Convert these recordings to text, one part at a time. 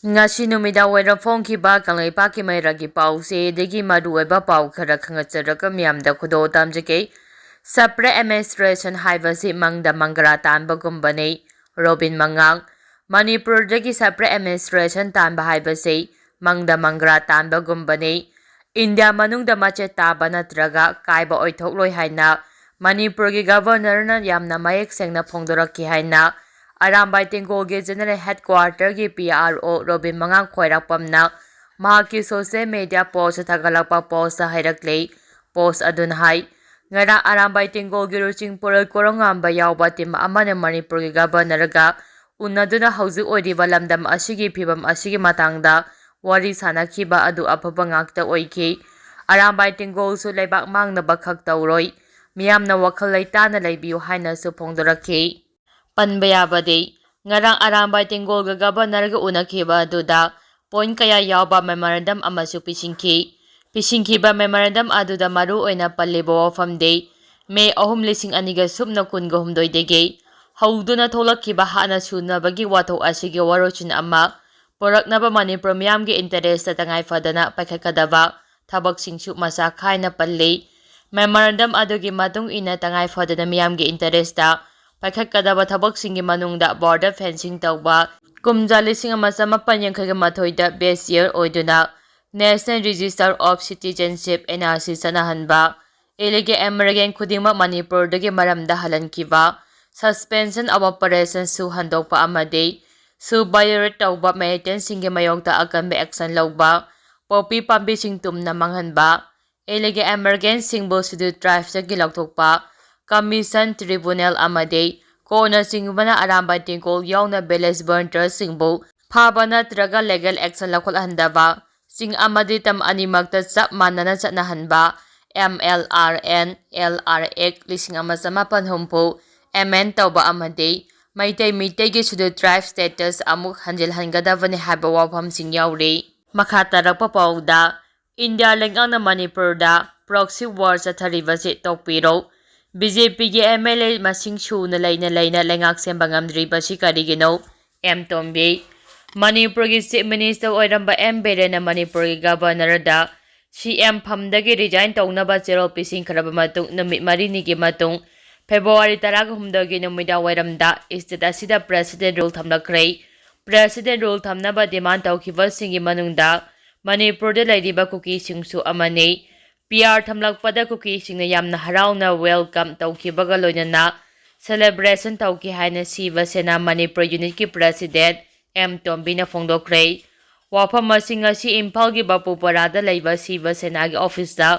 Ngasi numida wera phongkiba Kangleipa mairagi pause degi maruoiba pau khara khangatsaraka miyamda khudo tamjake Sapre administration haibasi mangda mangra tanbagum bani Robin Mangang Manipur degi Sapre administration tanba haibasi mangda mangra tanbagum bani India manungda mache taba natraga kaiba oithokloi haina Manipur gi governor na yamna mayek sengna phongdoraki haina Arambai Tingolgi General Headquarter gi PRO Robin Mangang Khoirakpamna mahaki social media post thagalakpa post hairakle post adun hai ngara Arambai Tingolgi ruching puroi korongamba yawba tim amane Manipur gi governor ga unaduna hauji oiriba lamdam asigi phibam asigi matangda wari sanakhiba adu afaba ngakta oiki Arambai Tingol su leibak mangna bakhak tawroi miyamna wakhal leitana leibiu haina su phongdoraki Panbayabadi, ngarang Arambai Tingolga governor ga unakhiba aduda point kaya yawba memorandum amasu pisingkhiba memorandum aduda maru oina pallibo wafamde May 2002 subna kunga humdoidege hauduna tholakhiba hana sunabagi wathok asigi warochin ama poraknaba Manipur miyamgi interest tangai fadana pakhakadaba thabak singsu masa khaina palle memorandum adugi matung ina tangai fadana miyamgi interest da Pakhakadaba thabaksingi manungda border fencing tawba kumja 1983 base year oiduna National Register of Citizenship NRC sanahanba ilege American khudingma Manipur dagi maramda halankiba suspension of operations su handokpa amade su violate tawba militant singi mayokta akanba action lawba popi pambi sing tumna manghanba ilege American singbo scheduled tribes dagi lawthokpa Commission Tribunal amade Kona singbana Arambai Tingol yauna village burnters singbo phaba natraga legal action lakhol handaba sing amade tam animakta chap manana chanahanba MLRN LRX 1980 MN tawba amade maitai gi scheduled tribe status amuk hanjil hangadavani haba wafam sing yauri makha tarakpa pawda India lengana Manipur da proxy war chathariba tokpiro BJP gi MLA masing suna laina lengak semba ngamdriba si karigino M Tombe Manipur gi Chief Minister oiramba M Berena Manipur gi Governor da CM phamdagi resign tawnaba chero pising kharaba matung numit marini gi matung February 13 gi numida wairamda state asida President rule thamlakhrei President rule thamnaba demand tawkhiba singi manungda Manipur da laidiba kuki singsu amane PR thamlakpada kuki singna yamna harauna welcome tawkhibaga loinana celebration tawki haina Siva Sena Manipur unit ki president M Tombina phongdokhrei wafam asing asi Imphal gi Bapuparada leiba Siva Sena gi office da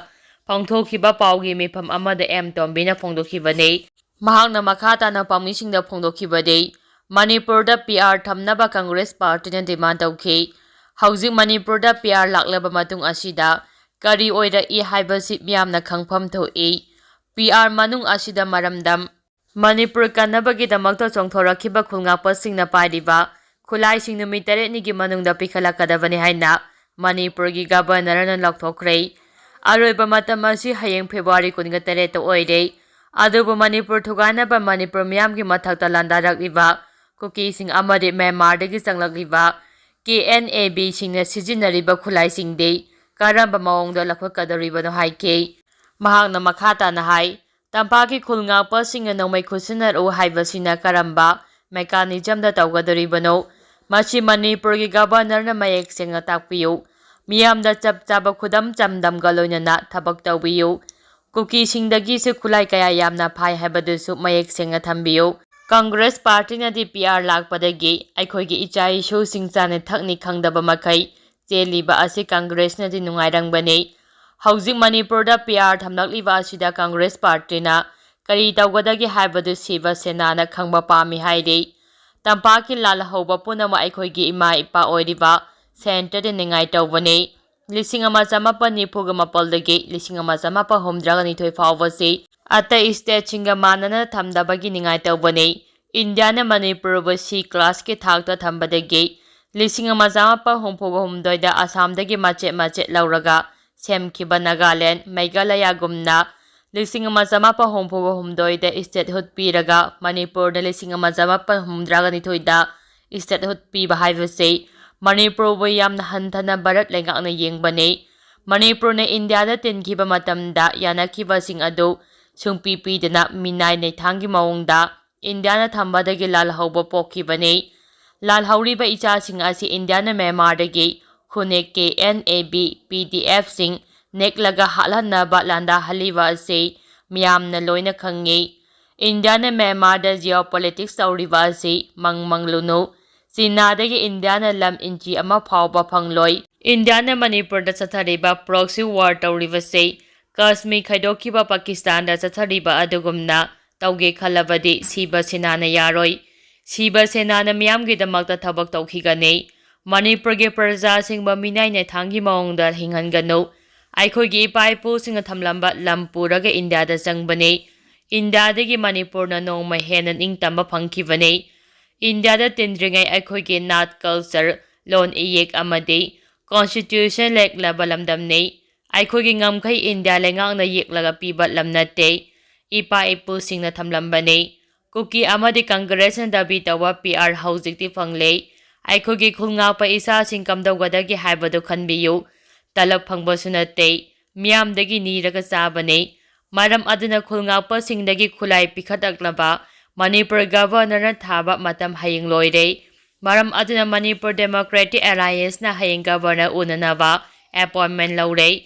pangthokhiba pawgi mifam amada M Tombina phongdokhibane mahakna makhata na pamising da phongdokhibade Manipur da PR thamnaba Congress party na demand tawkhi hauji Manipur da PR laklaba matung asida Kari oira haibasi miyamna khangpham thoi PR manung asida maramdam Manipur kanabagi damakta chongthorakhiba khulngakpa singna pairiba khulai sing numit 8 ni gi manungda pikhalakadabani haina Manipur gi governor na lakthokrei aroiba matam asi hayeng February 18 to oire adubu Manipur thugainaba Manipur miyam gi mathakta landarakliba kuki sing amade Myanmar dagi changlakliba KNAB singna sijinariba khulai singde Karamba maongda lakhokadoribano haike mahakna makhata na hai tampaki khulngakpa singa nomai khusinar o haibasina karamba mechanism da tawgadoribano machi Manipur gi governor na mayek senga takpiyu miyamda chap chaba khudam chamdam galoinana thabak tawbiyu kuki singdagi se khulai kaya yamna phai habadusu mayek senga thambiyu Congress party na di PR lakpadagi aikhoigi ichai shu singchane thakni khangdaba makai Cheliba asi Congress na di nungairangbani hauji Manipur da PR thamlakliba asida Congress party na kari tawgadagi haibadu Siva Sena na khangba pami hairi tampaki lal hauba punama aikhoigi ima ipa oiriba center de ningai tawbani 1994 dagi 1993 fawbasi ata state singa manana thamdabagi ningai tawbani India na Manipur ba C class ke thakta thambadagi 1984 da Assamdagi macet lauraga semkhiba Nagaland Meghalaya gumna 1984 da statehood piraga Manipur da 1982 da statehood piba haibase Manipurbu yamna hanthana Bharat leingakna yengbani. Manipurna Indiada tinkiba matamda yanakibasing adu sungpipidana minai neithangi maungda Indiana thambadagi lalhauba pokibani. Lalhauriba ichasing asi Indiana Myanmardagi khunek ke NAB PDF sing neklaga halhanaba landa haliba asi miyamna loina khangi. Indiana Myanmarda geopolitics tauriba asi mangmanglunu. Sinadagi Indiana lam inchi ama phawba phangloi. Indiana Manipur da chathariba proxy war tauriba se Kashmir khaidokiba Pakistan da chathariba adugumna tauge khalabadi siba senana yaroi. Siba senana miyamgi damakta thabak taukigani. Manipur ge praja singba minai ne thangi maungda hinghanganu. Aikhogi ipaipu singa thamlamba lampuraga India da changbani. India dagi Manipur na nongma henan ingtamba phangkibani. India da tindringai aikhogi nat culture lon iyek amadi constitution lek labalamdamne. Aikhogi ngamkai India lengak na yeklaga pibat lamnate. Ipa ipu singna thamlambani. Kuki amadi Congress na dabi tawa PR haujikti phangle. Aikhogi khulnga pa isa singkamdawgadagi haibadu khanbiyu. Talap phangbasu nate. Miyamdagi niraga sabane. Maram aduna khulnga pa singdagi khulai pikhataknaba. Manipur Governor na thaba matam haying loire. Maram aduna Manipur Democratic Alliance na haying Governor unanaba appointment laure.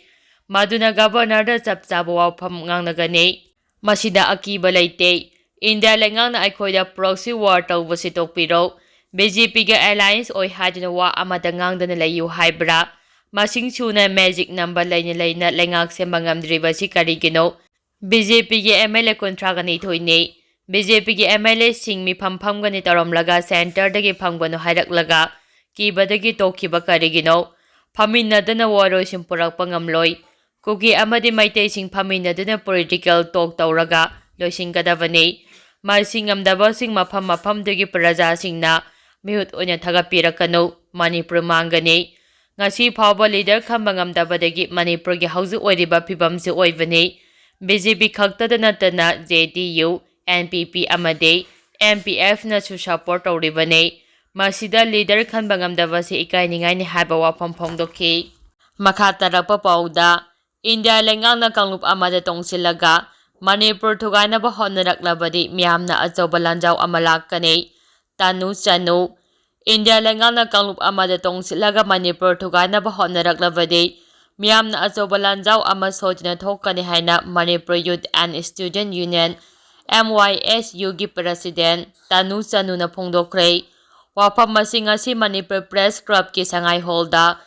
Maduna Governor da chapchaba wafam ngangnagani. Masida akiba laite. India lengang na aikhoida proxy war tawbasi tokpiro. BJP ga alliance oi hadina wa amada ngangdana layu haibra. Masing suna magic number laina lengak se mangamdribasi karigino. BJP ga MLA kontragani thoine. BJP ga MLA sing mi phamgani taramlaga center dagi phangbano hairaklaga kibadagi tokiba karigino. Phaminadana waro simpurakpa ngamloi. Kuki amadi maitei sing phaminadana political talk tawraga loisinggadabani. Masingam sing mafam dagi praja singna mihut onya thagapirakanu Manipur mangani. Ngasi phawba leader khambangam dabadagi Manipur gi hauju oiriba phibamsi oibani. BJP khaktada natana JDU, NPP amade MPF na su support tawribani. Masida leader khambangam dabasi ikainingai ni haiba wafam phongdoki. Makha tarakpa pauda India lengang na kanglup amada tongsilaga Manipur thugainaba honaraklabadi miyamna achauba lanjau amalakani. Tanu chanu India lengang na kanglup amada tongsilaga Manipur thugainaba honaraklabadi miyamna achauba lanjau ama sojina thokani haina Manipur Youth and Student Union MYSU gi President Tanu chanu na phongdokre. Wafam masing asi Manipur Press Club ki sangai holda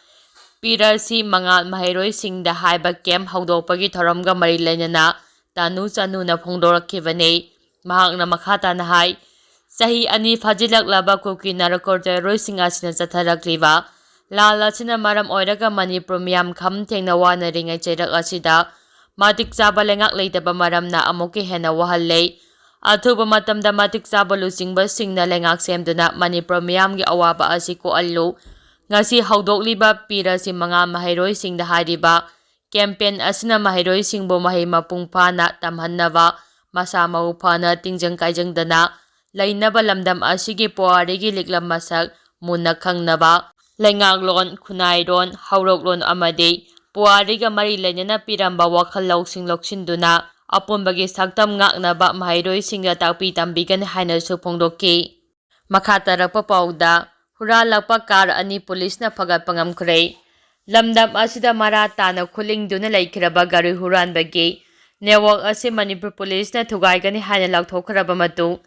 pirasi mangal mahairoi singda haiba camp haudokpagi thoramga mari lainana Tanu chanu na phongdorakibani. Mahakna makhata na hai sahi ani fajilaklaba kuki narakorde roising asina chatharakliba lala sina maram oiraga Manipur miyam kham thengna wana ringai chairak asida matik chaba lengak leitaba maramna amuki hena wahalle. Athuba matamda matik chaba lusingba singna lengak semduna Manipur miyamgi awaba asi ko allu. Ngasi haudokliba pirasi mangal mahairoi singda hariba campaign asina mahairoi singbo mahai mapung phana tamhannaba masa mau phana tingjang kaijangdana lainaba lamdam asigi puarigi liklam masak munna khangnaba lengaglon khunairon hauroklon amade puariga mari lainana piramba wakhal loksing loksinduna apunbagi saktam ngaknaba mahairoi singga takpi tambigan haina su phongdoki. Makatarakpa pauda huralakpa kar ani police na phagatpa ngamkhre. Lamdam asida mara tana khulingduna laikhraba gari huranbagi network asi Manipur police na thugaigani haina lakthokraba matu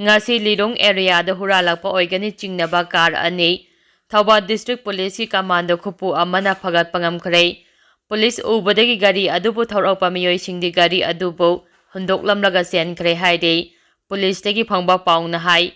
ngasi lirong area da huralakpa oigani chingnaba kar ani Thauba district police ki commando khupu amana phagatpa ngamkhre. Police ubadagi gari adubu thaurakpa miyoi singdi gari adubu hundoklamlaga senkhre haide police tagi phangba pauna hai.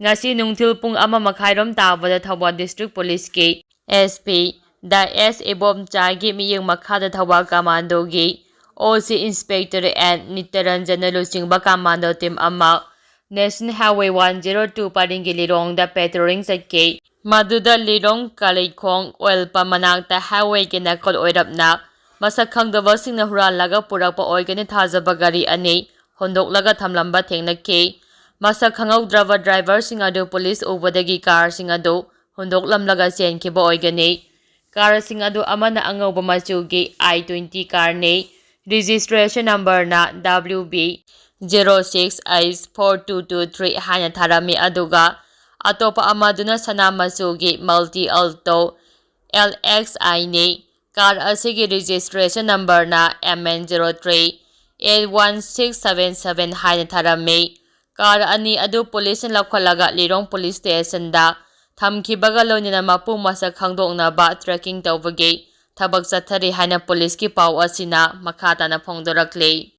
Ngasi nungthil pung ama makhairom tabada Thauba district police ki SP da S ebom chagi miyeng makhada Thauba commando gi OC inspector and Nitaranjana lusingba commando team ama National Highway 102 paringi lirong da patrolling sakke maduda lirong kalaikong oil pa manakta highway ki nakol oirapna masak khangdaba singna huralaga purakpa oigani thajaba gari ani hondoklaga thamlamba thengnakke masak khangaudraba driver sing adu police ubadagi car sing adu ꯍꯨꯟꯗꯣꯛꯂꯝꯂꯒ ꯆꯦꯟꯈꯤꯕ ꯑꯣꯏꯒꯅꯤ꯫ ꯀꯥꯔꯁꯤꯡ ꯑꯗꯨ ꯑꯃꯅ ꯑꯉꯧꯕ ꯃꯆꯨꯒꯤ I-20 ꯀꯥꯔꯅꯤ, registration ꯅꯝꯕꯔꯅ WB06H4223 ꯍꯥꯏꯅ ꯊꯥꯔꯝꯃꯤ ꯑꯗꯨꯒ ꯑꯇꯣꯞꯄ ꯑꯃꯗꯨꯅ ꯁꯅꯥ ꯃꯆꯨꯒꯤ ꯃꯜꯇꯤ ꯑꯜꯇꯣ LXI ꯅꯤ꯫ ꯀꯥꯔ ꯑꯁꯤꯒꯤ ꯔꯦꯖꯤꯁꯇ꯭ꯔꯦꯁꯟ ꯅꯝꯕꯔꯅ MN03816777 ꯍꯥꯏꯅ ꯊꯥꯔꯝꯃꯤ꯫ ꯀꯥꯔ ꯑꯅꯤ ꯑꯗꯨ ꯄꯨꯂꯤꯁꯅ ꯂꯧꯈꯠꯂꯒ ꯂꯤꯂꯣꯡ ꯄꯨꯂꯤꯁ ꯁ꯭ꯇꯦꯁꯟꯗ ꯊꯝꯈꯤꯕꯒ ꯂꯣꯏꯅꯅ ꯃꯄꯨ ꯃꯁꯛ ꯈꯪꯗꯣꯛꯅꯕ ꯇ꯭ꯔꯦꯀꯤꯡ ꯇꯧꯕꯒꯤ ꯊꯕꯛ ꯆꯠꯊꯔꯤ ꯍꯥꯏꯅ ꯄꯨꯂꯤꯁꯀꯤ ꯄꯥꯎ ꯑꯁꯤꯅ ꯃꯈꯥ ꯇꯥꯅ ꯐꯣꯡꯗꯣꯔꯛꯂꯤ꯫